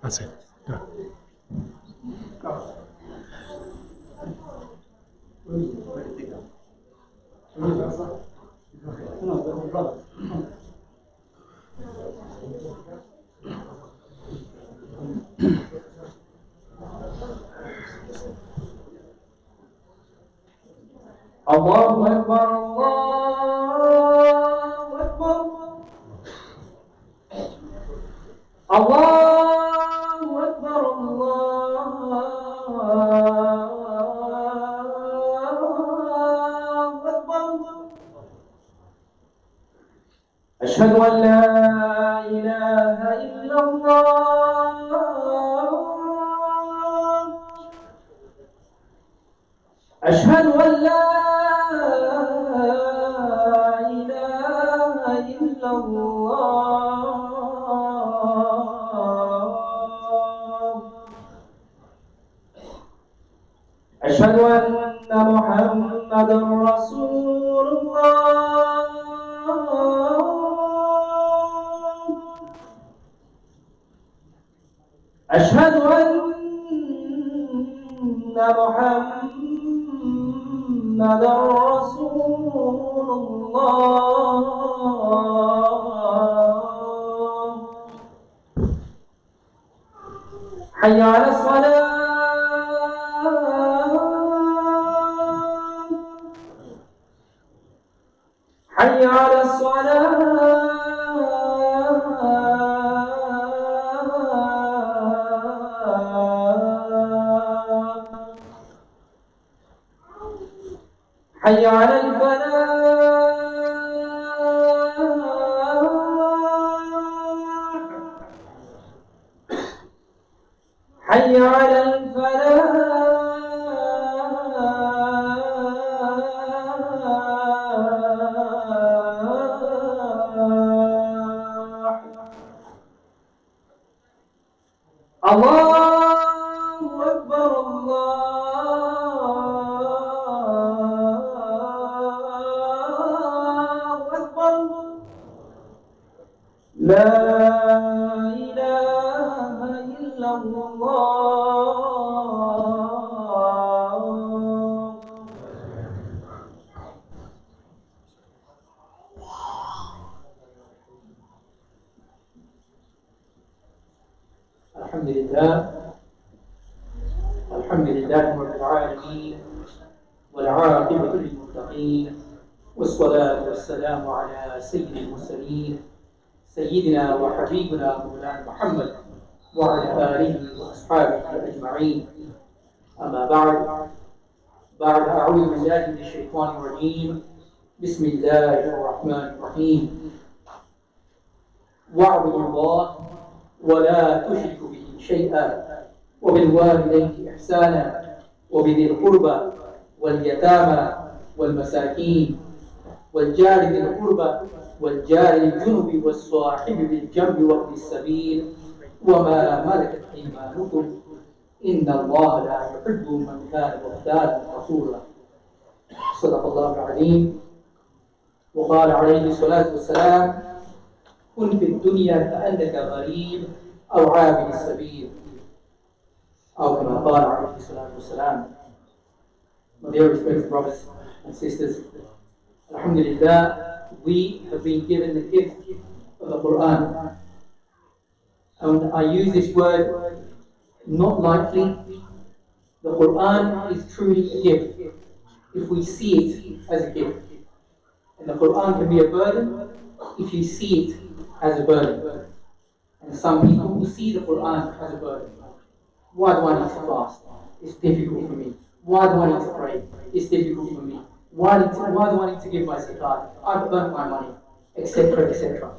That's it. Go. الله أكبر الله أكبر الله أكبر الله أكبر أشهد أن لا إله إلا الله أشهد أن لا إله إلا الله أشهد أن محمدا رسول الله أشهد أن محمدا رسول الله حي على الصلاة حي على الصلاة حي على الفلاح حي على الفلاح الله أكبر الله أكبر لا إله إلا الله الحمد لله رب العالمين والعاقبة للمتقين والصلاة والسلام على سيد المرسلين سيدنا وحبيبنا مولانا محمد وعلى آله وأصحابه أجمعين أما بعد أعوذ بالله من الشيطان الرجيم بسم الله الرحمن الرحيم واعبدوا الله ولا تشركوا به شيئا وبالوالدين إحسانا وبذي القربى واليتامى والمساكين والجار ذي القربى والجار الجنب والصاحب بالجنب وابن السبيل وما ملكت أيمانكم إن الله لا يحب من كان مختالا فخورا صدق الله العظيم وقال عليه الصلاة والسلام كن في الدنيا كأنك غريب أو عابر السبيل أو كما قال عليه الصلاة والسلام. My dear respected brothers and sisters, Alhamdulillah, we have been given the gift of the Quran. And I use this word not lightly. The Quran is truly a gift if we see it as a gift. And the Quran can be a burden if you see it as a burden. And some people who see the Quran as a burden. Why do I need to fast? It's difficult for me. Why do I need to pray? It's difficult for me. Why do I need to give my zakat? I've earned my money, etc., etc.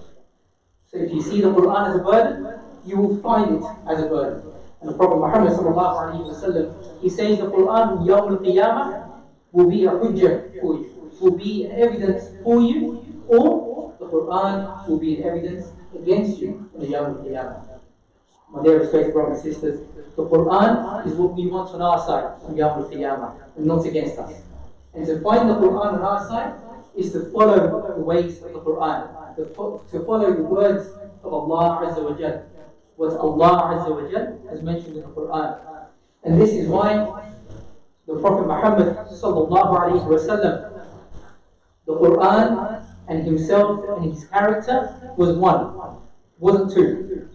So if you see the Quran as a burden, you will find it as a burden. And the Prophet Muhammad sallallahu alaihi wasallam, he says the Quran Yawm al-Qiyamah will be a hujjah for you, will be an evidence for you, or the Quran will be an evidence against you on the Yawm al-Qiyamah. My dear respected brothers and sisters, the Quran is what we want on our side on Yawm al-Qiyamah and not against us. And to find the Quran on our side is to follow the ways of the Quran, to follow the words of Allah Azza wa Jal, what Allah Azza wa Jal has mentioned in the Quran. And this is why the Prophet Muhammad sallallahu alayhi wa sallam, the Quran and himself and his character was one, wasn't two.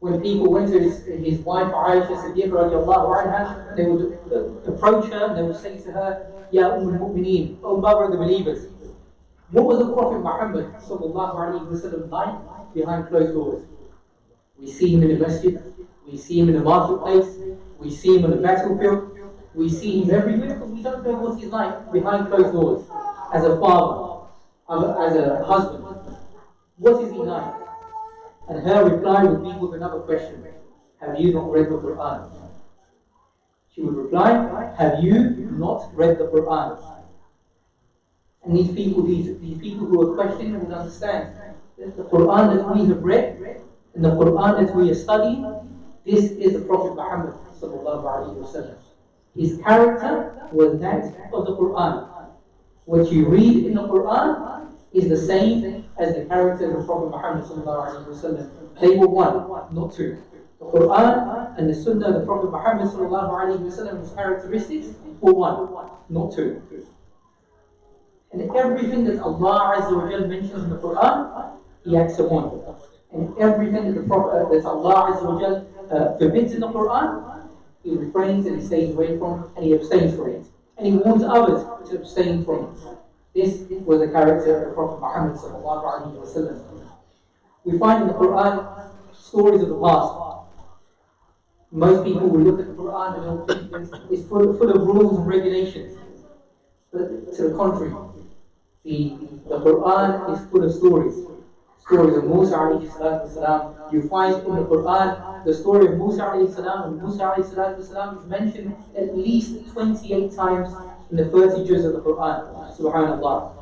When people went to his wife Aisha Siddiqa radiallahu anha, they would approach her and they would say to her, Ya al-Mu'mineen, O mother of the believers. What was the Prophet Muhammad sallallahu alayhi wa sallam like behind closed doors? We see him in the masjid, we see him in the marketplace, we see him on the battlefield, we see him everywhere, but we don't know what he's like behind closed doors. As a father, as a husband, what is he like? And her reply would be with another question: have you not read the Quran? She would reply, have you not read the Quran? And these people who are questioning would understand that the Quran that we have read and the Quran that we are studying, this is the Prophet Muhammad sallallahu alaihi wasallam. His character was that of the Quran. What you read in the Quran is the same as the character of the Prophet Muhammad sallallahu alaihi wasallam. They were one, not two. The Quran and the Sunnah of the Prophet Muhammad sallallahu alaihi wasallam, his characteristics were one, not two. And everything that Allah Azza wa Jal mentions in the Quran, He acts upon. And everything that that Allah Azza wa Jal forbids in the Quran, He refrains and He stays away from, and He abstains from it. And He warns others to abstain from it. This was the character of the Prophet Muhammad sallallahu alaihi wasallam. We find in the Quran stories of the past. Most people will look at the Quran and they'll think it's full of rules and regulations. But to the contrary, the Quran is full of stories. Stories of Musa alayhi salatu wasalam. You find in the Quran the story of Musa alayhi salam, and Musa alayhi salatu wasalam is mentioned at least 28 times in the 30 juz of the Quran. Subhanallah.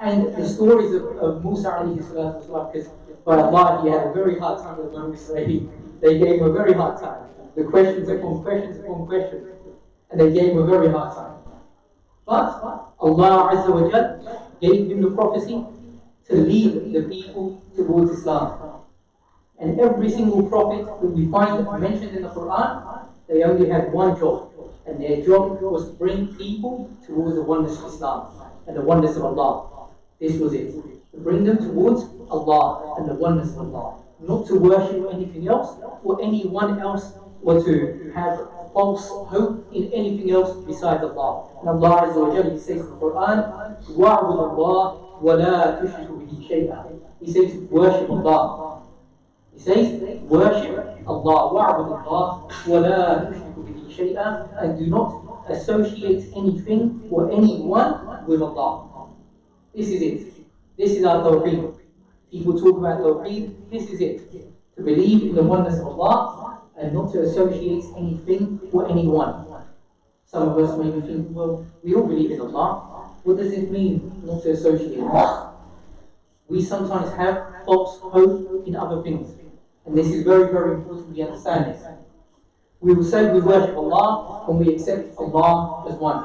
And the stories of Musa alayhi salatu wasalam, because by Allah he had a very hard time with the Banu Israel. They gave him a very hard time. The questions upon questions upon questions. And they gave him a very hard time. But Allah Azza wa Jal gave him the prophecy to lead the people towards Islam. And every single prophet that we find mentioned in the Quran, they only had one job. And their job was to bring people towards the oneness of Islam and the oneness of Allah. This was it. To bring them towards Allah and the oneness of Allah. Not to worship anything else or anyone else, or to have false hope in anything else besides Allah. And Allah Azza wa Jalla, He says in the Quran, وَاعْبُدُ اللَّهِ وَلَا تُشْرِكُ بِهِ شَيْئًا. He says, worship Allah. He says, worship Allah. وَاعْبُدُ اللَّهِ وَلَا تُشْرِكُ بِهِ شَيْئًا. And do not associate anything or anyone with Allah. This is it. This is our tawheed. People talk about tawheed. This is it. To believe in the oneness of Allah and not to associate anything or anyone. Some of us may be thinking, well, we all believe in Allah. What does it mean not to associate Allah? We sometimes have false hope in other things. And this is very, very important we understand this. We will say we worship Allah when we accept Allah as one.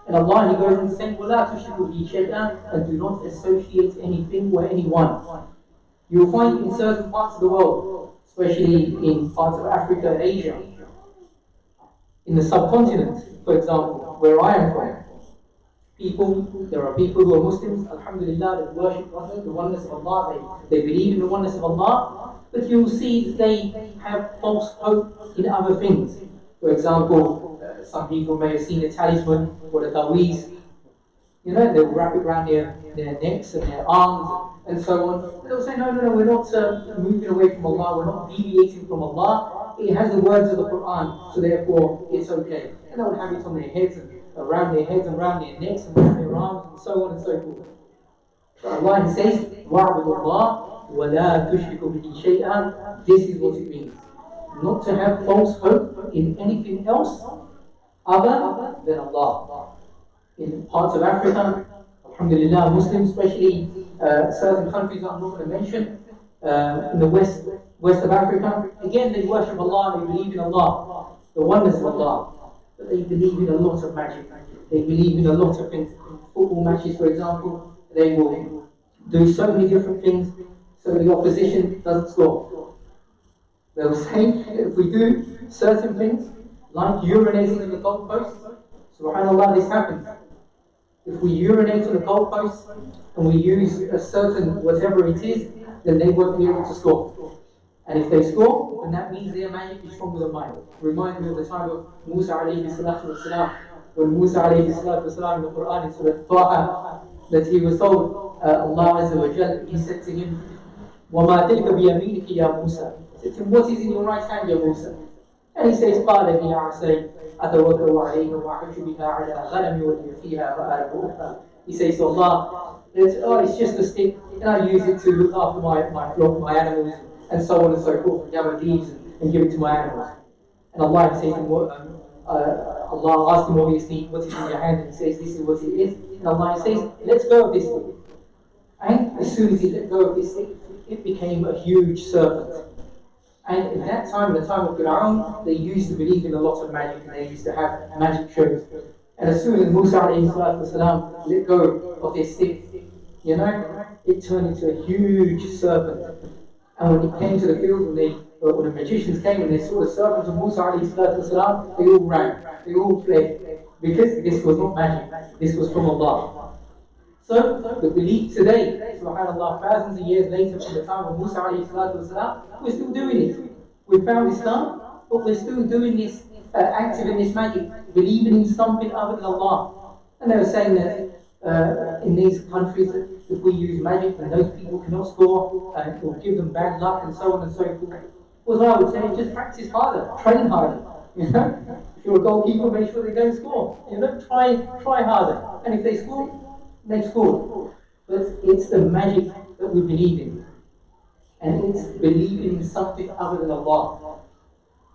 And Allah, He goes and says, وَلَا تُشْرِكُوا بِهِ شَيْئًا, and do not associate anything or anyone. You will find in certain parts of the world, especially in parts of Africa and Asia, in the subcontinent, for example, where I am from, there are people who are Muslims, alhamdulillah, that worship the oneness of Allah, they believe in the oneness of Allah, but you will see that they have false hope in other things. For example, some people may have seen a talisman or a taweez. You know, they'll wrap it around their necks and their arms and so on. They'll say, no, we're not moving away from Allah, we're not deviating from Allah. It has the words of the Quran, so therefore it's okay. And they will have it on their heads and around their heads and around their necks and around their arms and so on and so forth. So Allah says, وَاعْبُدُ اللَّهِ وَلَا تُشْرِكُ بِهِ شَيْئًا. This is what it means. Not to have false hope in anything else other than Allah. In parts of Africa, alhamdulillah, Muslims, especially certain countries that I'm not going to mention, in the west of Africa, again they worship Allah, they believe in Allah, the oneness of Allah, but they believe in a lot of magic. They believe in a lot of things. Football matches, for example, they will do so many different things so the opposition doesn't score. They'll say, if we do certain things, like urinating in the goalpost, subhanAllah, this happens. If we urinate on the goalpost and we use a certain whatever it is, then they won't be able to score. And if they score, then that means their magic is stronger than mine. Remind me of the time of Musa alayhi salatu wasalam, when Musa alayhi salatu wasalam in the Quran in Surah Taha, that he was told, Allah Azza wa Jal, he said to him, وَمَا تِلْكَ بِيَمِينِكِ يَا Musa. He said to him, what is in your right hand, Ya Musa? And he says, قال لي عسى أتوكل عليه وأحج بها على غنمي ولي فيها فأربوها. He says to Allah, it's just a stick, and I use it to look after my flock, my animals, and so on and so forth, and gather leaves and give it to my animals. And Allah says to him, Allah asked him obviously, what is in your hand? And he says, this is what it is. And Allah says, let's go of this stick. And as soon as he let go of this stick, it became a huge serpent. And at that time, in the time of Fir'aun, they used to believe in a lot of magic, and they used to have magic shows. And as soon as Musa والسلام, let go of this stick, it turned into a huge serpent. And when it came to the field, when the magicians came and they saw the serpent of Musa والسلام, they all ran, they all fled, because this was not magic, this was from Allah. So, the belief today, subhanAllah, thousands of years later from the time of Musa والسلام, we're still doing it. We found Islam, but we're still doing this, active in this magic, believing in something other than Allah. And they were saying that in these countries, if we use magic, then those people cannot score, and it will give them bad luck, and so on and so forth. Well, I would say, just practice harder, train harder. If you're a goalkeeper, make sure they don't score. Try harder. And if they score, they score. But it's the magic that we believe in. And it's believing in something other than Allah.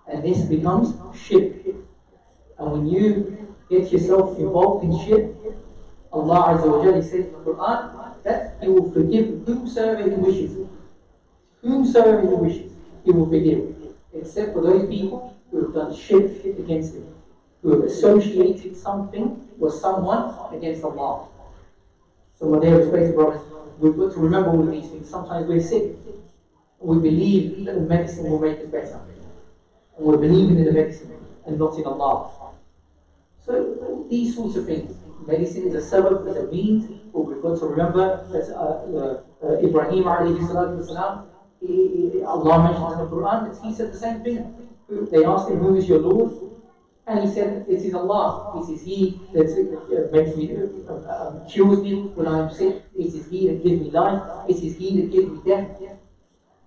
And this becomes shirk. And when you get yourself involved in shirk, Allah Azza wa Jalla says in the Quran that He will forgive whomsoever He wishes. Whomsoever He wishes, He will forgive. Except for those people who have done shirk against Him, who have associated something or someone against Allah. So my dear respected brothers, we've got to remember all of these things. Sometimes we're sick. We believe that the medicine will make us better. And we're believing in the medicine and not in Allah. So these sorts of things. Medicine is a sabab, is a means, but we've got to remember that Ibrahim alayhi salatu wasalam, Allah mentions in the Quran that he said the same thing. They asked him, who is your Lord? And he said, it is Allah. It is He that makes me, cures me when I am sick. It is He that gives me life. It is He that gives me death.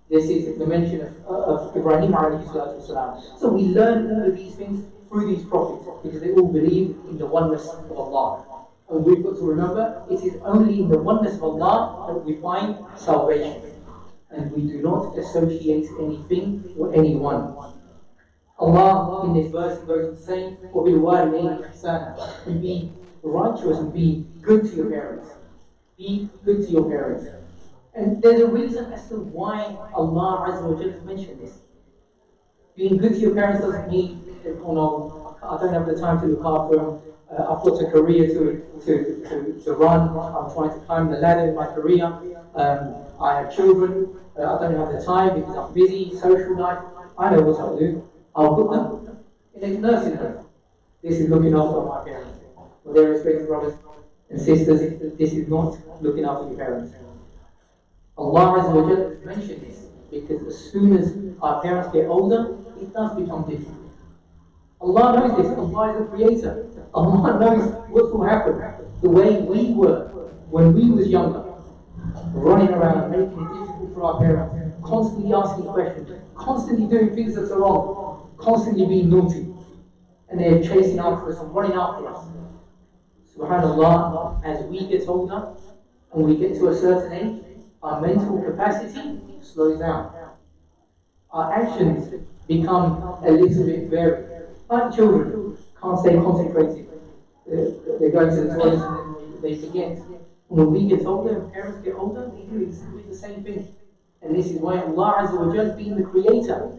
This is the mention of Ibrahim alayhi salatu wasalam. So we learn all of these things through these prophets, because they all believe in the oneness of Allah. And we've got to remember, it is only in the oneness of Allah that we find salvation. And we do not associate anything or anyone. Allah in this verse goes to say, وَبِالْوَالِدَيْنِ إِحْسَانًا, and be righteous and be good to your parents. Be good to your parents. And there's a reason as to why Allah Azza wa Jalla mentioned this. Being good to your parents doesn't mean, oh no, I don't have the time to look after them. I've got a career to run. I'm trying to climb the ladder in my career. I have children. I don't have the time because I'm busy, social life. I know what I'll do. I'll put them in a nursing home. This is looking after my parents. Well, dear respected brothers and sisters, this is not looking after your parents. Allah Azza wa Jalla has mentioned this because as soon as our parents get older, it does become difficult. Allah knows this. Allah is the creator. Allah knows what will happen. The way we were when we was younger, running around making it difficult for our parents, constantly asking questions, constantly doing things that are wrong, constantly being naughty, and they're chasing after us and running after us. Subhanallah, as we get older and we get to a certain age, our mental capacity slows down. Our actions become a little bit varied. Like children, can't stay concentrated. They're going to the toilet and they forget. And when we get older and parents get older, they do exactly the same thing. And this is why Allah Azza wa Jalla, being the creator,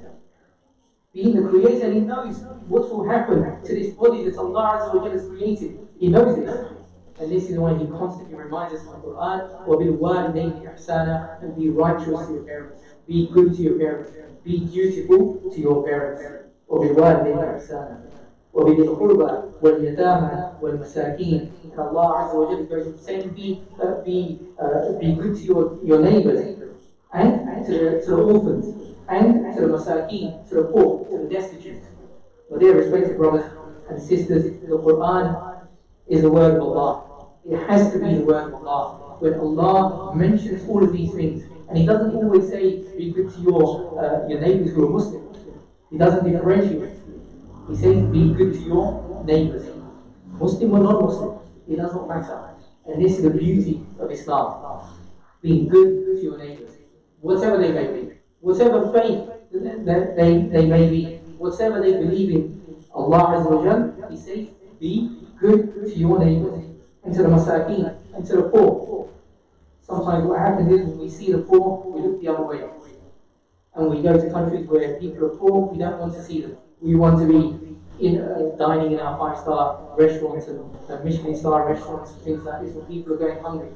He knows what will happen to this body that Allah Azza wa Jalla has created. He knows this. And this is why he constantly reminds us in the Quran, وَبِالْوَالِدَيْنِ إِحْسَانًا, and be righteous to your parents, be good to your parents, be dutiful to your parents. وَبِالْوَالِدَيْنِ إِحْسَانًا وَبِذِي الْقُرْبَى وَالْيَتَامَى وَالْمَسَاكِينِ. And Allah Azza wa Jalla goes on saying, be good to your neighbors, and to the orphans, and to the masakeen, to the poor, to the destitute. But dear respected brothers and sisters, the Quran is the word of Allah. It has to be the word of Allah. When Allah mentions all of these things, and He doesn't always say, be good to your neighbors who are Muslim. He doesn't differentiate. He says, be good to your neighbors, Muslim or non-Muslim. It does not matter. And this is the beauty of Islam. Being good to your neighbors, whatever they may be, whatever faith that they may be, whatever they believe in. Allah Azza wa Jal, He says, be good to your neighbors, and to the masakeen, and to the poor. Sometimes what happens is when we see the poor, we look the other way. And we go to countries where people are poor, we don't want to see them. We want to be dining in our 5-star restaurants and Michelin star restaurants and things like this, where people are going hungry.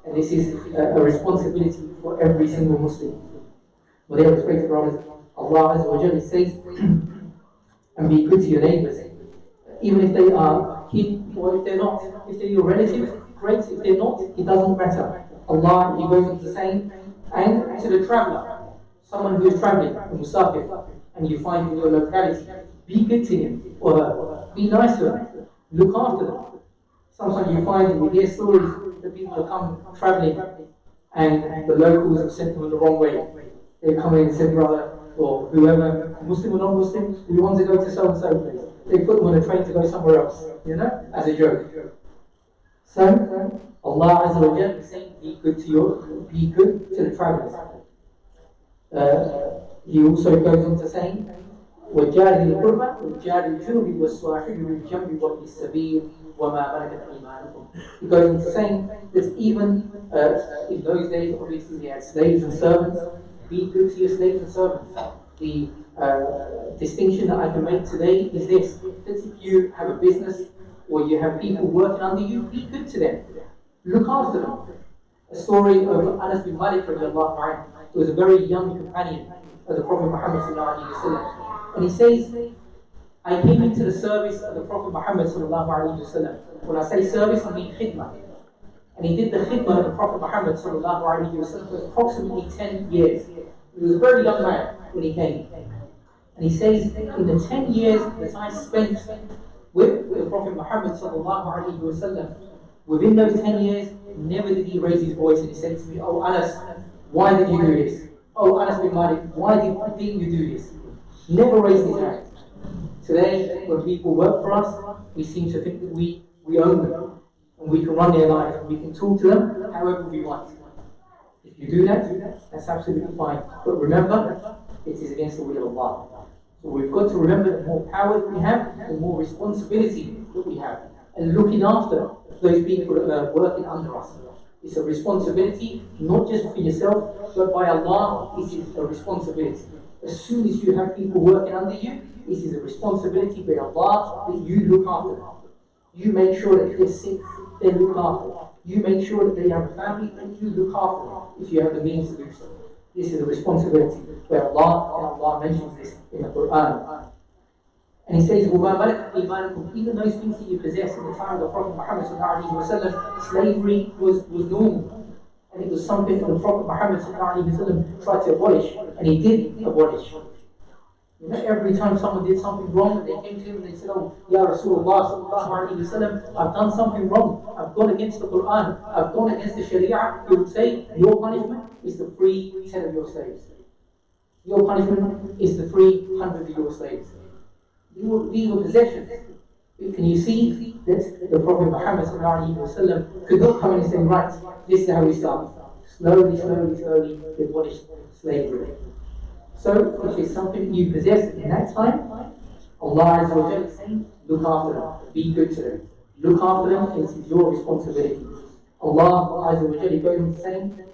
And this is a responsibility for every single Muslim. But they respected brothers, Allah Azza wa Jalla says, and be good to your neighbors. Even if they are kin, or if they're not, if they're your relatives, great. If they're not, it doesn't matter. Allah, He goes on to saying, and to the traveller, someone who is travelling, a musafir, and you find in your locality, be good to him or her, be nice to them, look after them. Sometimes you find, we hear stories that people have come travelling and the locals have sent them the wrong way. They come in and said, brother, or whoever, Muslim or non-Muslim, we want to go to so-and-so place. They put them on a train to go somewhere else, as a joke. So, Allah Azza wa Jalla is saying, be good to the travellers. He also goes on to saying, وَجَارِ الْقُرْبَى وَجَارِ الْجُنُبِ وَالصَّاحِبِ بِالْجَنْبِ وَابْنِ السَّبِيلِ وَمَا مَلَكَتْ أَيْمَانُكُمْ. He goes on to saying that even in those days, obviously they had slaves and servants. Be good to your slaves and servants. The distinction that I can make today is this: that if you have a business or you have people working under you, be good to them. Look after them. A story of Anas bin Malik radiallahu anhu, who was a very young companion of the Prophet Muhammad sallallahu alaihi wasallam. And he says, I came into the service of the Prophet Muhammad sallallahu alaihi wasallam. When I say service, I mean khidmah. And he did the khidmah of the Prophet Muhammad sallallahu alaihi wasallam for approximately 10 years. He was a very young man when he came. And he says, in the 10 years that I spent with the Prophet Muhammad sallallahu alaihi wasallam, within those 10 years, never did he raise his voice and he said to me, oh Anas, why did you do this? Oh Anas bin Malik, why didn't you do this? Never raised his hand. Today, when people work for us, we seem to think that we own them. And we can run their life, and we can talk to them however we want. If you do that, that's absolutely fine. But remember, it is against the will of Allah. So we've got to remember, the more power that we have, the more responsibility that we have. And looking after those people that are working under us. It's a responsibility, not just for yourself, but by Allah, it is a responsibility. As soon as you have people working under you, it is a responsibility by Allah that you look after them. You make sure that if they're sick, they look after them. You make sure that they have a family, and you look after them if you have the means to do so. This is a responsibility by Allah, and Allah mentions this in the Quran. And He says, وَمَا مَلَكَتْ أَيْمَانُكُمْ, even those things that you possess in the time of the Prophet Muhammad sallallahu alaihi wasallam, slavery was normal. And it was something that the Prophet Muhammad sallallahu alaihi wasallam tried to abolish, and he did abolish. Every time someone did something wrong, and they came to him and they said, oh, Ya Rasulullah sallallahu alaihi wasallam, I've done something wrong. I've gone against the Quran. I've gone against the Sharia. He would say, your punishment is to free 10 of your slaves. Your punishment is to free 100 of your slaves. These were possessions. Can you see that the Prophet Muhammad sallallahu alaihi wasallam could not come in and say, right, this is how we start. Slowly, they abolished slavery. So, if it's something you possess in that time, Allah Azza wa Jalla is saying, look after them, be good to them. Look after them, and it is your responsibility. Allah Azza wa Jalla goes on saying,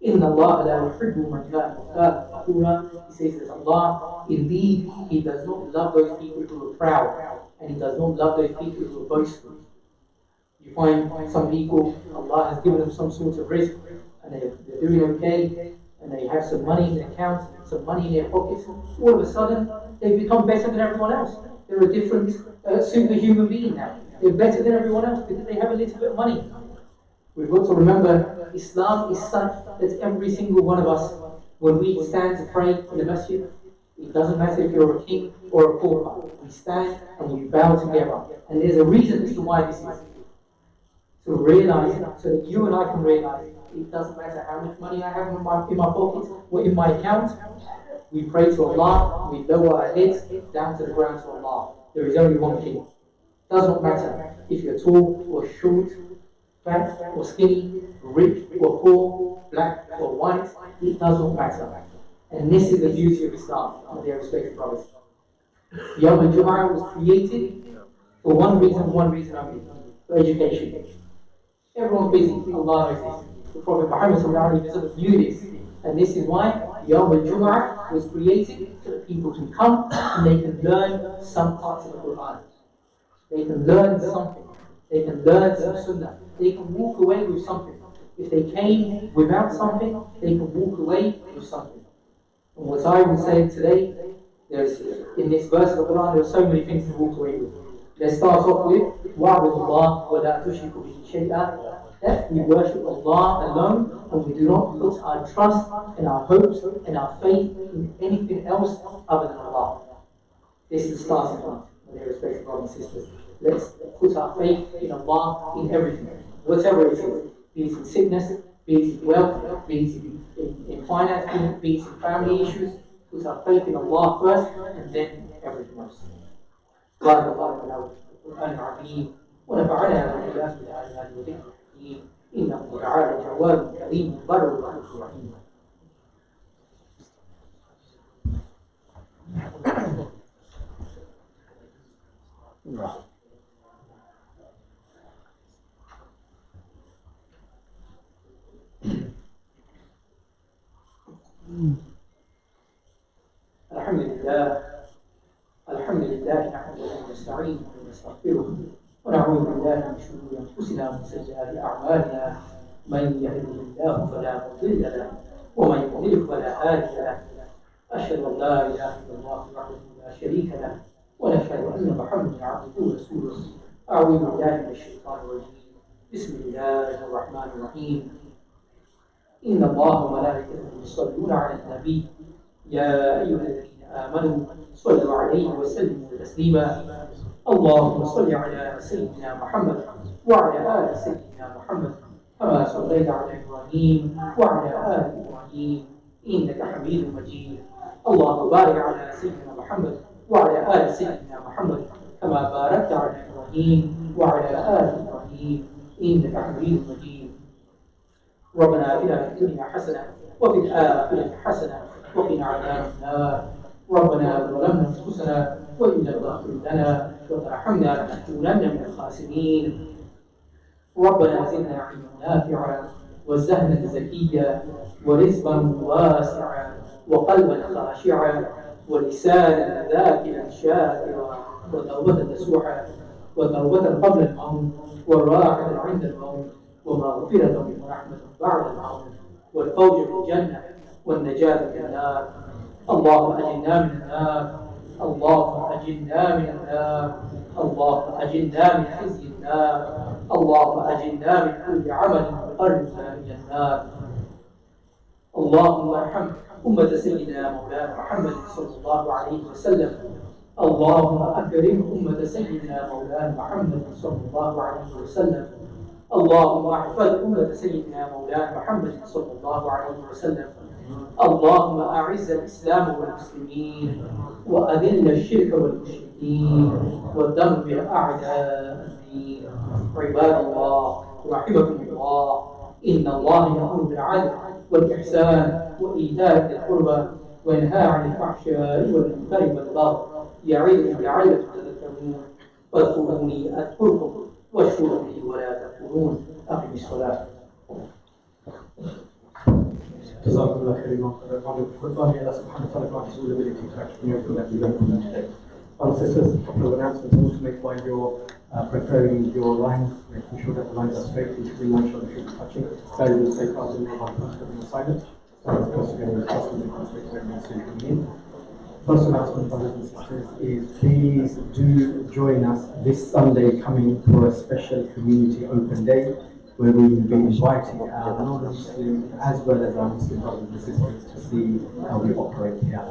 إِنَّ اللَّهَ لَا يُحِبُّ مَنْ كَانَ مُخْتَالًا فَخُورًا. He says that Allah, indeed, He does not love those people who are proud, and He does not love those people who are boastful. You find some people, Allah has given them some sort of risk, and they're doing okay, and they have some money in their accounts, some money in their pockets. All of a sudden, they become better than everyone else. They're a different superhuman being now. They're better than everyone else because they have a little bit of money. We've got to remember, Islam is such that every single one of us, when we stand to pray in the masjid, it doesn't matter if you're a king or a pauper. We stand and we bow together. And there's a reason as to why this is. To realize, so that you and I can realize, it doesn't matter how much money I have in my pocket or in my account. We pray to Allah, we lower our heads down to the ground to Allah. There is only one king. It does not matter if you're tall or short, fat or skinny, rich or poor, black or white. It does not matter. And this is the beauty of Islam, my dear respected brothers. Yawm al-Jummah was created for one reason only, for education. Everyone's busy, Allah knows this. The Prophet Muhammad knew this. And this is why Yawm al-Jummah was created, so that people can come and they can learn some parts of the Quran. They can learn something. They can learn some sunnah. They can walk away with something. If they came without something, they can walk away with something. And what I will say today, there's in this verse of the Quran, there are so many things to walk away with. Let's start off with وَعْبُدُ اللَّهَ وَلَا تُشْرِكُ بِهِ شَيْئًا. That we worship Allah alone, and we do not put our trust and our hopes and our faith in anything else other than Allah. This is the starting point, my dear respected brothers and sisters. Let's put our faith in Allah in everything, whatever it is. Be it in sickness, be it in wealth, be it in finance, be it in family issues. Put our faith in Allah first, and then everything else. بارك الله لنا والقرآن العظيم ونفعنا بالآيات والآيات وذكر الحكيم إنه تعالى جواد كريم بر رؤوف رحيم. الحمد لله نحمده ونستعينه ونستغفره ونعوذ بالله من شرور انفسنا ومن سيئات اعمالنا من يهده الله فلا مضل له ومن يضلل فلا هادي له اشهد ان لا اله الا الله وحده لا شريك له ونشهد ان محمدا عبده ورسوله. اعوذ بالله من الشيطان الرجيم. بسم الله الرحمن الرحيم. ان الله وملائكته يصلون على النبي يا ايها الذين آمنوا صلوا عليه وسلموا تسليما. اللهم صل على سيدنا محمد وعلى آل سيدنا محمد كما صليت على إبراهيم وعلى آل إبراهيم إنك حميد مجيد. اللهم بارك على سيدنا محمد وعلى آل سيدنا محمد كما باركت على إبراهيم وعلى آل إبراهيم إنك حميد مجيد. ربنا آتنا في الدنيا حسنة وفي الآخرة حسنة وقنا عذاب النار. ربنا ظلمنا انفسنا وان لم تغفر لنا وترحمنا لنكونن من الخاسرين. ربنا زدنا علما نافعا وزهدا زكيا ورزقا واسعا وقلبا خاشعا ولسانا ذاكرا شاكرا وتوبه نسوحا وتوبه قبل الموت والراحه عند الموت ومغفره ورحمه بعد الموت والفوز بالجنه والنجاه من النار. اللهم أجرنا من النار. اللهم أجرنا من النار. اللهم أجرنا من خزي النار. اللهم أجرنا من كل عمل يقربنا إلى النار. اللهم ارحم أمة سيدنا مولانا محمد صلى الله عليه وسلم. اللهم أكرم أمة سيدنا مولانا محمد صلى الله عليه وسلم. اللهم احفظ أمة سيدنا مولانا محمد صلى الله عليه وسلم. اللهم أعز الإسلام والمسلمين وأذل الشرك والمشركين ودمر أعداء الدين. عباد الله رحمكم الله، إن الله يأمر بالعدل والإحسان وإيتاء ذي القربى وينهى عن الفحشاء والمنكر والبغي يعظكم لعلكم تذكرون. فاذكروني أذكركم واشكروا لي ولا تكفرون. أقم الصلاة. جزاكم الله خيرا. Allah subhanahu wa ta'ala grant us all ability to actually know that we don't understand. Brothers and sisters, a couple of announcements I want to make while you're preparing your lines, making sure that the lines are straight, ensuring one shoulder should be touching, guiding the safe out and one person on silent. Close together with customers and concentrate when you're coming in. First announcement, brothers and sisters, is please do join us this Sunday coming for a special community open day where we will be inviting our non-Muslim as well as our Muslim brothers and sisters to see how we operate here.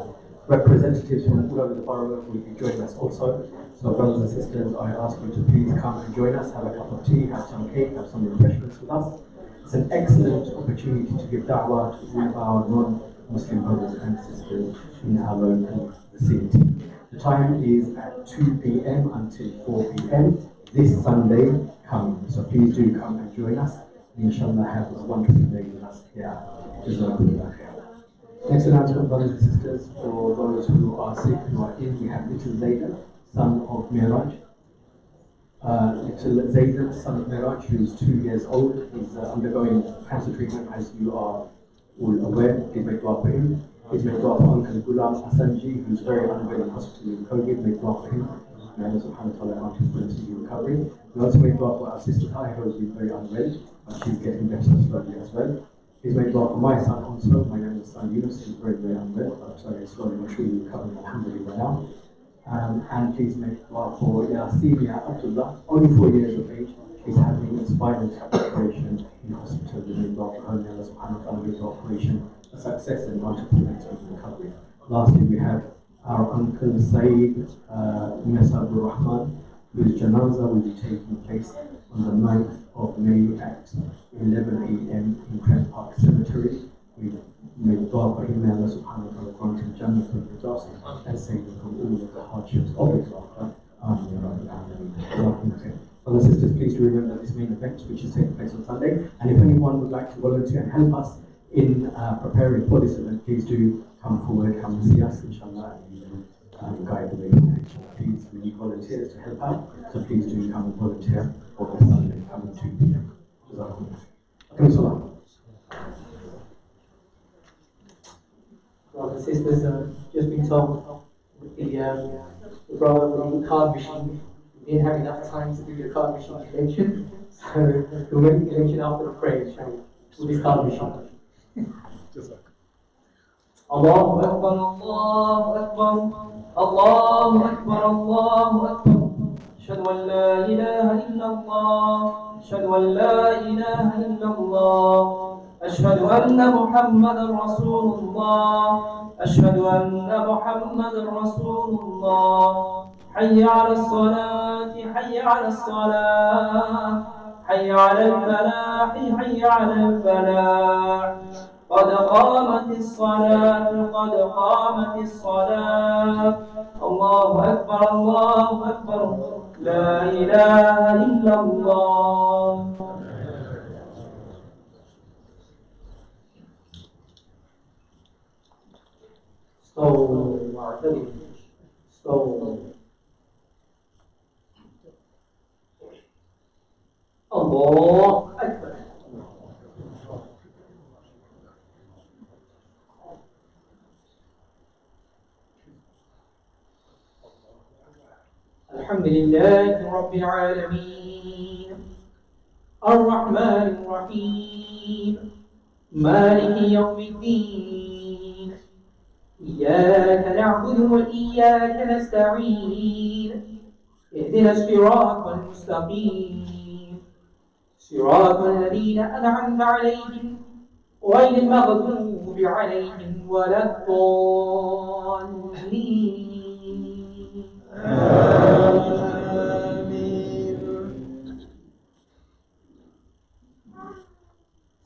Representatives from all over the borough will be joining us also. So brothers and sisters, I ask you to please come and join us, have a cup of tea, have some cake, have some refreshments with us. It's an excellent opportunity to give da'wah to all of our non-Muslim brothers and sisters in our local vicinity. The time is at 2 p.m. until 4 p.m. this Sunday coming. So please do come and join us. Inshallah, have a wonderful day with us here. Next announcement, brothers and sisters, for those who are sick, who are ill, we have little Zaydan, son of Miraj. Little Zaydan, son of Miraj, who is 2 years old, is undergoing cancer treatment, as you are all aware. Please make dua for him. Please make dua for Uncle Gulam Asanji, who is very unwell in hospital with COVID. Make dua for him. May Allah subhanahu wa ta'ala grant his full and speedy recovery. We also make dua for our sister Tahir, who has been very unwell, but she's getting better slowly as well. Please make dua for my son also. My name is son Yunus. He's very, very unwell, but slowly but surely recovering, alhamdulillah now. And please make dua for Yasinia Abdullah, only 4 years of age. She's having a spinal tap operation in hospital. We make dua for her. May Allah subhanahu wa ta'ala make the operation a success and grant her full and speedy recovery. Lastly, we have our uncle Saeed Abdul Rahman, whose janaza will be taking place on the 9th of May at 11 a.m. in Crane Park Cemetery. We make dua for him. May Allah subhanahu wa ta'ala grant him Jummah from the dust and save him from all of the hardships of his life. Brothers and sisters, please do remember this main event, which is taking place on Sunday. And if anyone would like to volunteer and help us in preparing for this event, please do come forward, come and see us, inshallah, and we will guide the way. Please, we need volunteers to help out, so please do come and volunteer for this Sunday, coming 2 p.m. Brothers and sisters, just been told the brother with the card machine, we didn't have enough time to do the card machine collection, so we'll make the collection after the prayer, shall we? With this card machine. Allahu Akbar, Allahu Akbar, Allahu Akbar, Allahu Akbar. Ashhadu an la ilaha illallah, Ashhadu an la ilaha illallah. أشهد أن محمدا رسول الله أشهد أن محمدا رسول الله حي على الصلاة حي على الصلاة حي على الفلاح حي على الفلاح قد قامت الصلاة قد قامت الصلاة الله أكبر الله أكبر لا إله إلا الله. استووا واعتدلوا استووا. الله أكبر. الحمد لله رب العالمين الرحمن الرحيم مالك يوم الدين إياك نعبد وإياك نستعين اهدنا الصراط المستقيم صراط الذين أنعمت عليهم غير المغضوب عليهم ولا الضالين. آمين.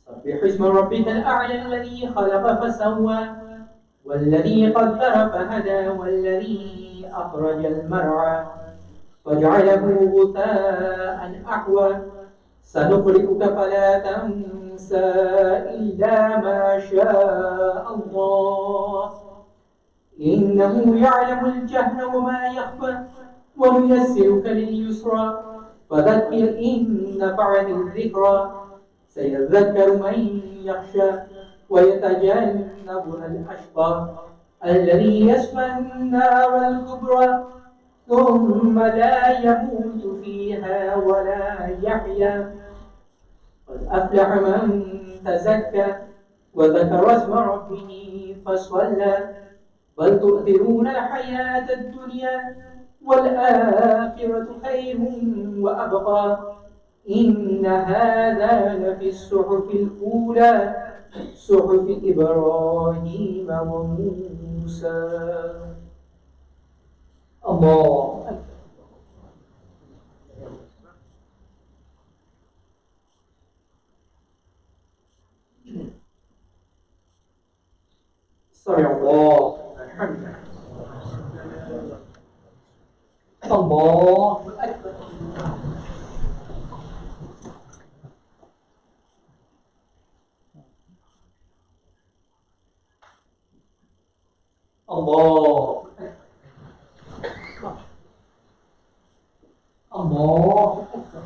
سبح اسم ربك الأعلى الذي خلق فسوى والذي قدر فهدى والذي أخرج المرعى فجعله غثاء أحوى سنقرئك فلا تنسى إلا ما شاء الله إنه يعلم الجهر وما يخفى ونيسرك لليسرى فذكر إن نفعت الذكرى سيذكر من يخشى ويتجنبها الأشقى الذي يصلى النار الكبرى ثم لا يموت فيها ولا يحيا. قد أفلح من تزكى وذكر اسم ربه فصلى بل تؤثرون الحياة الدنيا والآخرة خير وأبقى إن هذا لفي الصحف الأولى صحف إبراهيم وموسى. الله أكبر. سمع الله الحمد. الله أكبر. الله أكبر. الله أكبر.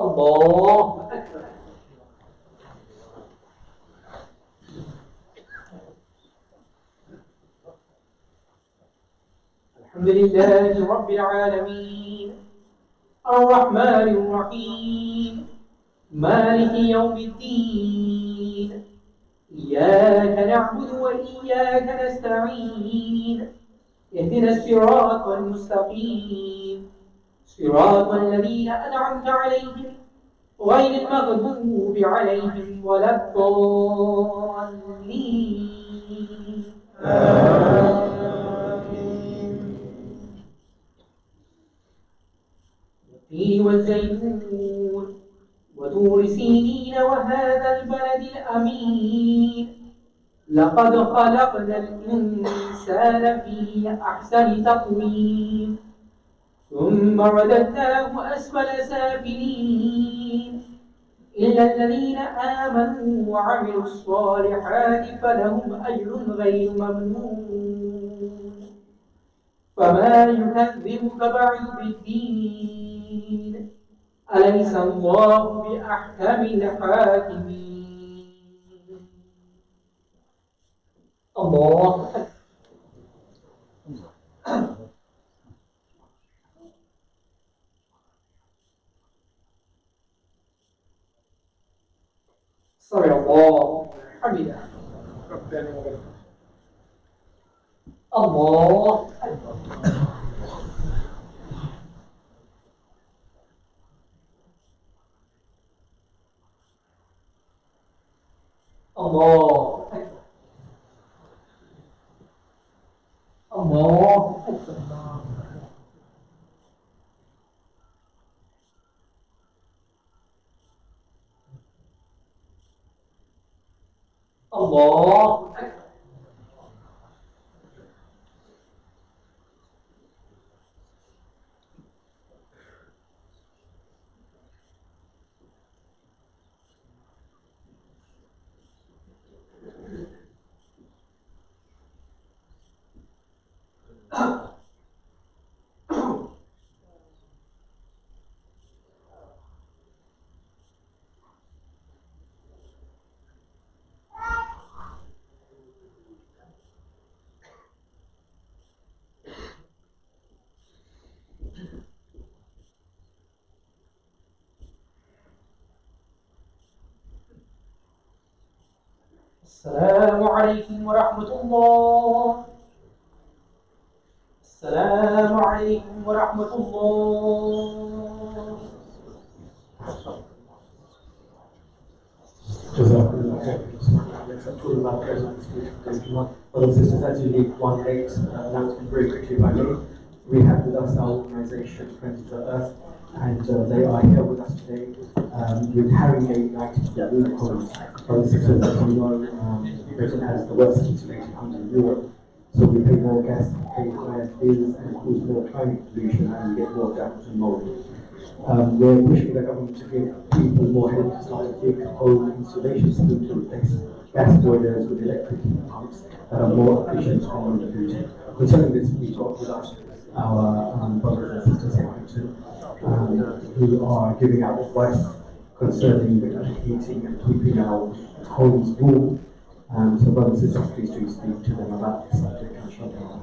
الله أكبر. الحمد لله رب العالمين الرحمن الرحيم مالك يوم الدين إياك نعبد وإياك نستعين اهدنا الصراط المستقيم صراط الذين أنعمت عليهم غير المغضوب عليهم ولا الضالين. والتين والزيتون وطور سينين وهذا البلد الأمين لقد خلقنا الإنسان في أحسن تقويم ثم رددناه أسفل سافلين إلا الذين آمنوا وعملوا الصالحات فلهم أجر غير ممنون. فما يكذبك بعد بالدين أليس الله بأحكم الحاكمين. الله أكبر. سمع الله حمده. الله أكبر. الله أكبر. الله أكبر. الله أكبر. السلام عليكم ورحمة الله. السلام عليكم ورحمة الله. Brothers and sisters, as you leave 1-8 announcement very quickly by me. We have with us our organisation, Friends of the Earth, and they are here with us today with Harringay United Brothers and sisters, as you know, Britain has the worst insulated homes in Europe. So we pay more gas, pay higher bills, and cause more climate pollution, and we get more damage and mold. We're pushing the government to give people more help to start a big home insulation scheme to replace gas boilers with electric heat pumps that are more efficient and more polluting. Concerning this, we got with us our brothers and sisters in Britain who are giving out advice concerning heating and keeping our homes warm. So brothers and sisters, please do speak to them about this subject, inshallah.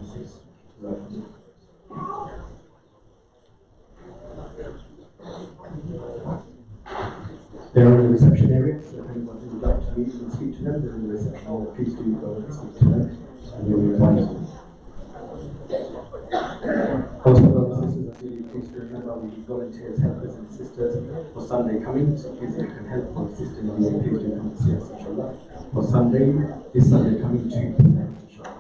They're in the reception area, so if anyone would like to meet and speak to them, they're in the reception area. Please do go and speak to them, and we will advise you. Also, brothers and sisters, I really please remember we need volunteers, helpers, and sisters for Sunday coming. So please, if you can help or assist in any way, please do come and see us, inshallah. For Sunday, this Sunday coming, 2 p.m. inshallah.